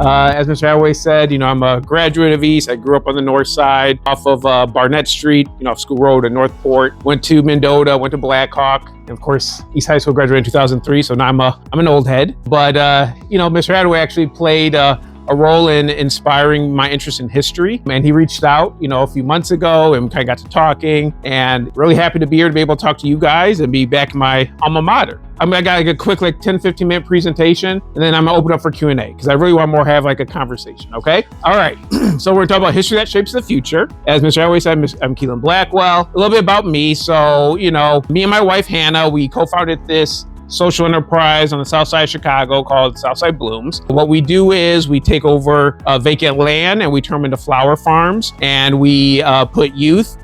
As Mr. Hathaway said, I'm a graduate of East. I grew up on the north side off of Barnett Street, off School Road in Northport. Went to Mendota, went to Blackhawk. And of course, East High School graduated in 2003. So now I'm an old head. But, Mr. Hathaway actually played a role in inspiring my interest in history. And he reached out, a few months ago and kind of got to talking, and really happy to be here to be able to talk to you guys and be back in my alma mater. I got like a quick 10, 15 minute presentation, and then I'm gonna open up for Q&A because I really want more have like a conversation, okay? All right, so we're gonna talk about history that shapes the future. As Mr. Hathaway said, I'm Keelan Blackwell. A little bit about me. So, me and my wife, Hannah, we co-founded this social enterprise on the south side of Chicago called Southside Blooms. What we do is we take over vacant land and we turn them into flower farms, and we put youth,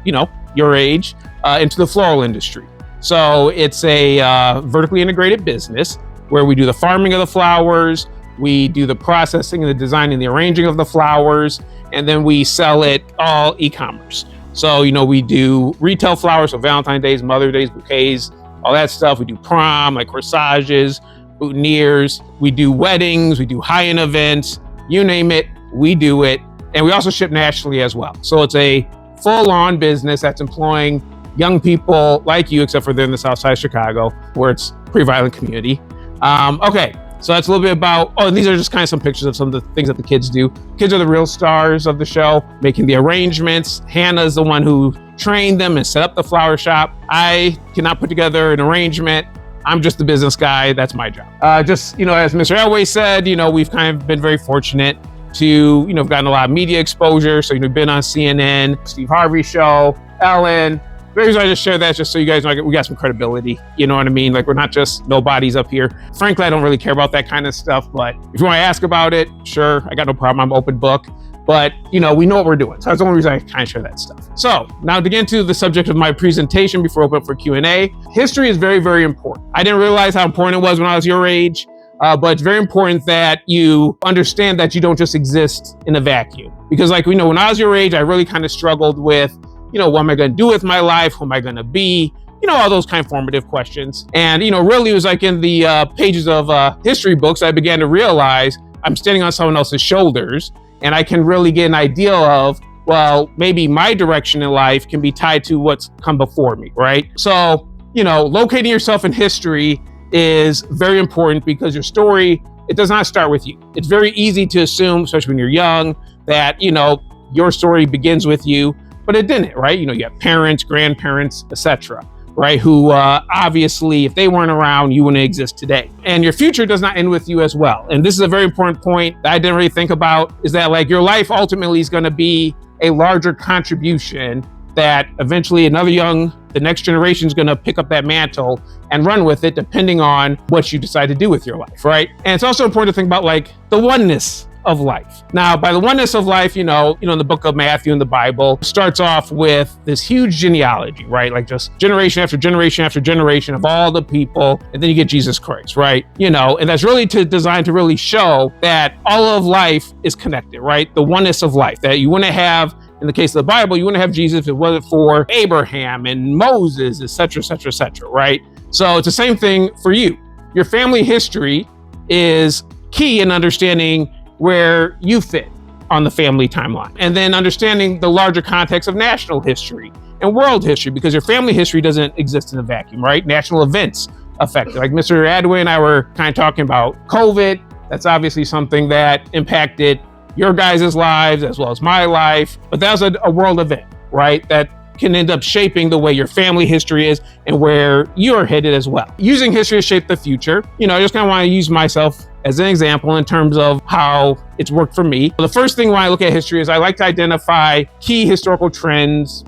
your age, into the floral industry. So it's a vertically integrated business where we do the farming of the flowers, we do the processing and the design and the arranging of the flowers, and then we sell it all e-commerce. So, we do retail flowers, so Valentine's Days, Mother's Days, bouquets, all that stuff. We do prom, like corsages, boutonnieres. We do weddings, we do high-end events, you name it, we do it. And we also ship nationally as well. So it's a full-on business that's employing young people like you, except for they're in the south side of Chicago, where it's a pretty violent community. Okay, so that's a little bit about, and these are just kind of some pictures of some of the things that the kids do. Kids are the real stars of the show, making the arrangements. Hannah's the one who trained them and set up the flower shop. I cannot put together an arrangement. I'm just the business guy. That's my job. As Mr. Hathaway said, we've kind of been very fortunate to, gotten a lot of media exposure. So, been on CNN, Steve Harvey show, Ellen. The reason I just share that is just so you guys know we got some credibility. You know what I mean? Like, we're not just nobodies up here. Frankly, I don't really care about that kind of stuff. But if you want to ask about it, sure, I got no problem. I'm open book. But, we know what we're doing. So that's the only reason I kind of share that stuff. So now to get into the subject of my presentation before I open up for Q&A, history is very, very important. I didn't realize how important it was when I was your age, but it's very important that you understand that you don't just exist in a vacuum. Because when I was your age, I really kind of struggled with, what am I going to do with my life? Who am I going to be? All those kind of formative questions. And, really it was like in the pages of history books, I began to realize I'm standing on someone else's shoulders, and I can really get an idea of, well, maybe my direction in life can be tied to what's come before me, right? So, locating yourself in history is very important because your story, it does not start with you. It's very easy to assume, especially when you're young, that, your story begins with you, but it didn't, right? You have parents, grandparents, etc., right? Who obviously, if they weren't around, you wouldn't exist today. And your future does not end with you as well. And this is a very important point that I didn't really think about, is that your life ultimately is going to be a larger contribution that eventually the next generation is going to pick up that mantle and run with it, depending on what you decide to do with your life, right? And it's also important to think about the oneness of life. Now, by the oneness of life, in the book of Matthew in the Bible, starts off with this huge genealogy, right? Just generation after generation after generation of all the people, and then you get Jesus Christ, right? And that's really designed to really show that all of life is connected, right? The oneness of life, that you wouldn't have, in the case of the Bible, you wouldn't have Jesus if it wasn't for Abraham and Moses, et cetera, et cetera, et cetera, right? So it's the same thing for you. Your family history is key in understanding where you fit on the family timeline. And then understanding the larger context of national history and world history, because your family history doesn't exist in a vacuum, right? National events affect it. Like Mr. Hathaway and I were kind of talking about COVID. That's obviously something that impacted your guys' lives as well as my life. But that was a world event, right? That can end up shaping the way your family history is and where you're headed as well. Using history to shape the future, I just kind of want to use myself as an example in terms of how it's worked for me. The first thing when I look at history is I like to identify key historical trends,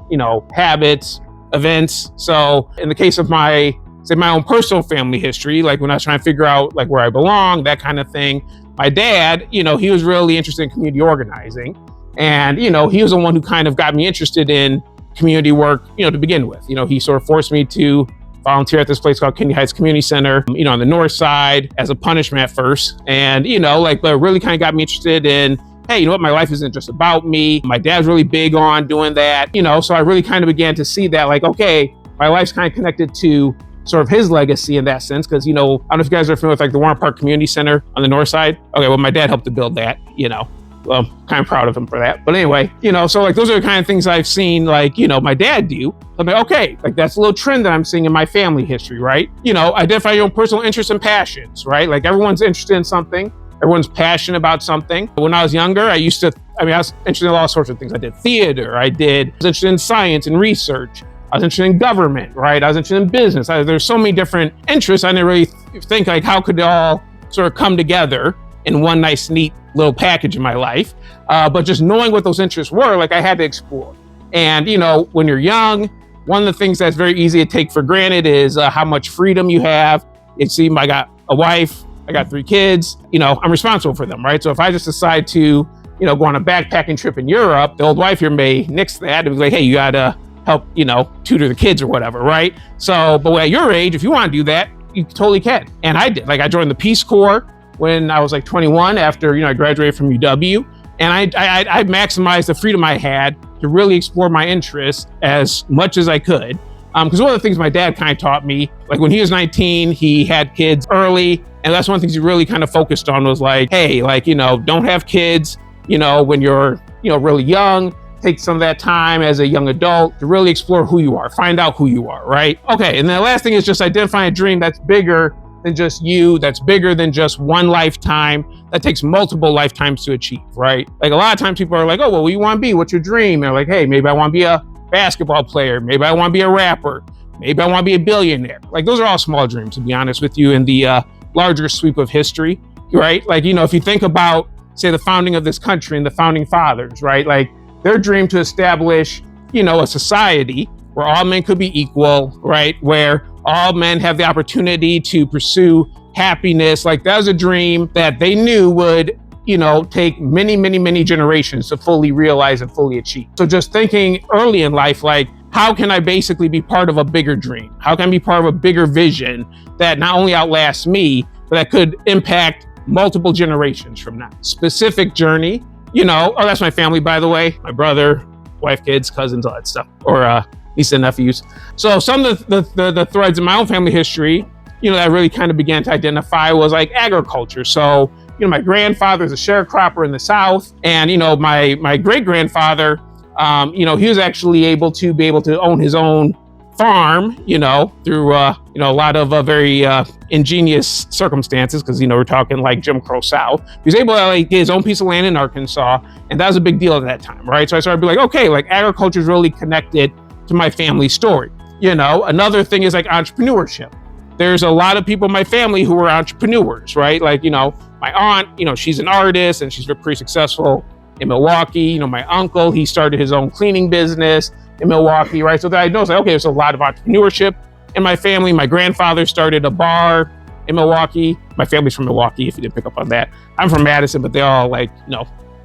habits, events. So in the case of my own personal family history, when I was trying to figure out where I belong, that kind of thing, my dad, he was really interested in community organizing. And, he was the one who kind of got me interested in community work, to begin with. He sort of forced me to volunteer at this place called Kennedy Heights Community Center, on the north side as a punishment at first. And, but really kind of got me interested in, hey, you know what? My life isn't just about me. My dad's really big on doing that, so I really kind of began to see that okay, my life's kind of connected to sort of his legacy in that sense. Because, I don't know if you guys are familiar with like the Warren Park Community Center on the north side. Okay, well, my dad helped to build that, Well, I'm kind of proud of him for that. But anyway, so like those are the kind of things I've seen, like, my dad do. I'm like, okay, like that's a little trend that I'm seeing in my family history, right? Identify your own personal interests and passions, right? Like everyone's interested in something. Everyone's passionate about something. When I was younger, I was interested in all sorts of things. I did theater. I was interested in science and research. I was interested in government, right? I was interested in business. There's so many different interests. I didn't really think like, how could it all sort of come together in one nice, neat little package in my life. But just knowing what those interests were, like I had to explore. And, when you're young, one of the things that's very easy to take for granted is how much freedom you have. I got a wife, I got 3 kids, I'm responsible for them, right? So if I just decide to, go on a backpacking trip in Europe, the old wife here may nix that and be like, hey, you gotta help, tutor the kids or whatever, right? So, but at your age, if you want to do that, you totally can. And I did. Like I joined the Peace Corps when I was like 21 after, I graduated from UW. And I maximized the freedom I had to really explore my interests as much as I could. Because one of the things my dad kind of taught me, like when he was 19, he had kids early. And that's one of the things he really kind of focused on was like, hey, like, don't have kids, when you're, really young. Take some of that time as a young adult to really explore who you are, find out who you are, right? Okay, and then the last thing is just identifying a dream that's bigger than just you, that's bigger than just one lifetime, that takes multiple lifetimes to achieve, right? Like a lot of times people are like, oh, well, what do you want to be? What's your dream? And they're like, hey, maybe I want to be a basketball player. Maybe I want to be a rapper. Maybe I want to be a billionaire. Like those are all small dreams, to be honest with you, in the larger sweep of history, right? Like, if you think about, say, the founding of this country and the founding fathers, right? Like their dream to establish, a society where all men could be equal, right? Where all men have the opportunity to pursue happiness. Like that was a dream that they knew would, take many, many, many generations to fully realize and fully achieve. So just thinking early in life, like, how can I basically be part of a bigger dream? How can I be part of a bigger vision that not only outlasts me, but that could impact multiple generations from now? Specific journey, that's my family, by the way, my brother, wife, kids, cousins, all that stuff, or nieces and nephews. So some of the threads in my own family history, that I really kind of began to identify was like agriculture. So, my grandfather is a sharecropper in the South, and, my great-grandfather, he was actually able to own his own farm, through, a lot of very ingenious circumstances, because, we're talking like Jim Crow South. He was able to like get his own piece of land in Arkansas, and that was a big deal at that time, right? So I started to be like, okay, like agriculture is really connected to my family story. Another thing is like entrepreneurship. There's a lot of people in my family who are entrepreneurs, right? Like, my aunt, she's an artist and she's pretty successful in Milwaukee. My uncle, he started his own cleaning business in Milwaukee, right? So that I noticed, like, okay, there's a lot of entrepreneurship in my family. My grandfather started a bar in Milwaukee. My family's from Milwaukee, if you didn't pick up on that. I'm from Madison, but they all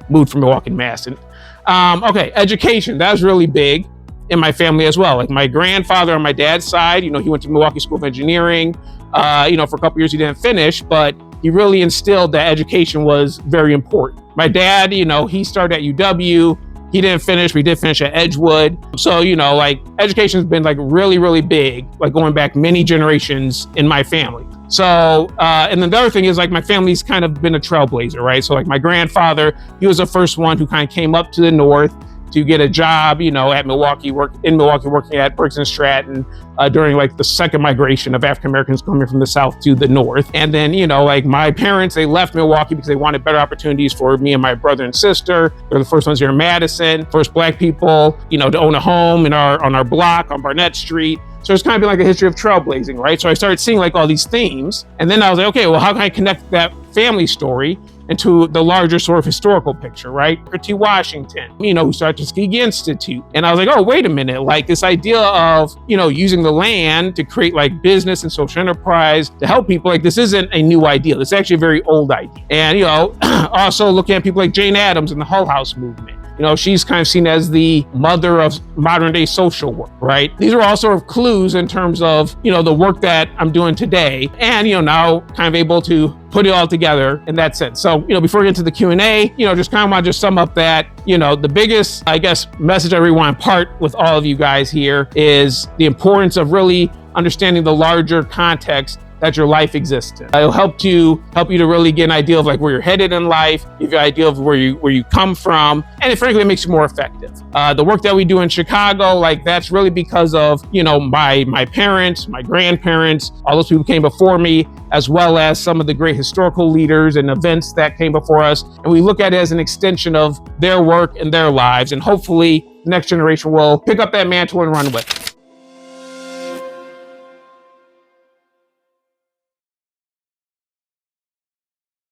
moved from Milwaukee and Madison. Okay, education, that was really big in my family as well. Like my grandfather on my dad's side, he went to Milwaukee School of Engineering. For a couple years he didn't finish, but he really instilled that education was very important. My dad, he started at UW. He didn't finish. We did finish at Edgewood. So, like education's been like really, really big, like going back many generations in my family. So, and then the other thing is like my family's kind of been a trailblazer, right? So like my grandfather, he was the first one who kind of came up to the north to get a job, at Milwaukee, working at Briggs and Stratton during like the second migration of African Americans coming from the South to the North. And then, like my parents, they left Milwaukee because they wanted better opportunities for me and my brother and sister. They're the first ones here in Madison, first Black people, to own a home on our block on Barnett Street. So it's kind of been like a history of trailblazing, right? So I started seeing like all these themes, and then I was like, okay, well, how can I connect that family story into the larger sort of historical picture, right? Booker T. Washington, who started Tuskegee Institute. And I was like, oh, wait a minute, like this idea of, using the land to create like business and social enterprise to help people, like this isn't a new idea. This is actually a very old idea. And, also looking at people like Jane Addams and the Hull House movement. You know, she's kind of seen as the mother of modern day social work, right? These are all sort of clues in terms of, you know, the work that I'm doing today, and, you know, now kind of able to put it all together in that sense. So, you know, before we get into the Q&A, you know, just kind of want to just sum up that, you know, the biggest, I guess, message I really want to impart with all of you guys here is the importance of really understanding the larger context that your life exists in. It'll help you to really get an idea of like where you're headed in life, give you an idea of where you come from, and frankly, it makes you more effective. The work that we do in Chicago, like that's really because of, you know, my parents, my grandparents, all those people came before me, as well as some of the great historical leaders and events that came before us. And we look at it as an extension of their work and their lives, and hopefully the next generation will pick up that mantle and run with it.